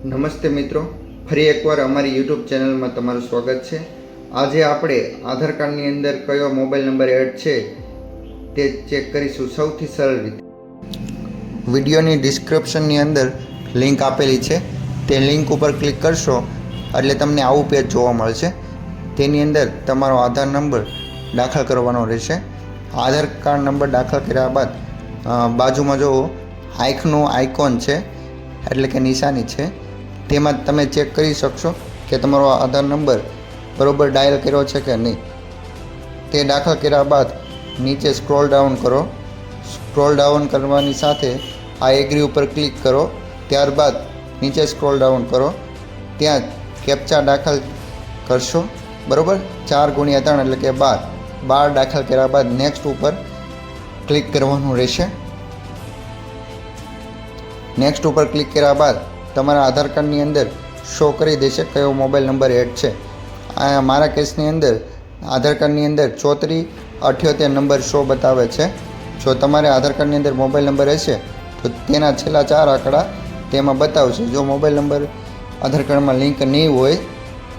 નમસ્તે મિત્રો, ફરી એકવાર અમારી યુટ્યુબ ચેનલમાં તમારું સ્વાગત છે। આજે આપણે આધાર કાર્ડની અંદર કયો મોબાઈલ નંબર એડ છે તે ચેક કરીશું સૌથી સરળ રીતે। વિડીયોની ડિસ્ક્રિપ્શનની અંદર લિંક આપેલી છે, તે લિંક ઉપર ક્લિક કરશો એટલે તમને આવું પેજ જોવા મળશે। તેની અંદર તમારો આધાર નંબર દાખલ કરવાનો રહેશે। આધાર કાર્ડ નંબર દાખલ કર્યા બાદ બાજુમાં જો આંખનું આઇકોન છે એટલે કે નિશાની છે, તેમાં તમે ચેક કરી શકશો કે તમારો આધાર નંબર બરોબર ડાયલ કર્યો છે કે નહીં। તે દાખલ કર્યા બાદ નીચે સ્ક્રોલ ડાઉન કરો। સ્ક્રોલ ડાઉન કરવાની સાથે આ એગ્રી ઉપર ક્લિક કરો। ત્યારબાદ નીચે સ્ક્રોલ ડાઉન કરો, ત્યાં કેપ્ચા દાખલ કરશો, બરાબર। 4x3 એટલે કે 12 દાખલ કર્યા બાદ નેક્સ્ટ ઉપર ક્લિક કરવાનું રહેશે। નેક્સ્ટ ઉપર ક્લિક કર્યા બાદ તમારા આધાર કાર્ડની અંદર શો કરી દેશે કયો મોબાઈલ નંબર એડ છે। આ મારા કેસની અંદર આધાર કાર્ડની અંદર 3478 નંબર શો બતાવે છે। જો તમારે આધાર કાર્ડની અંદર મોબાઈલ નંબર હશે તો તેના છેલ્લા 4 આંકડા તેમાં બતાવશે। જો મોબાઈલ નંબર આધાર કાર્ડમાં લિંક નહીં હોય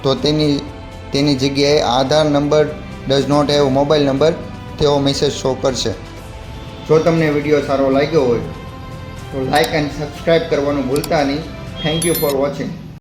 તો તેની જગ્યાએ Aadhaar number does not have mobile number તેવો મેસેજ શો કરશે। જો તમને વિડીયો સારો લાગ્યો હોય તો લાઇક એન્ડ સબસ્ક્રાઈબ કરવાનું ભૂલતા નહીં। Thank you for watching.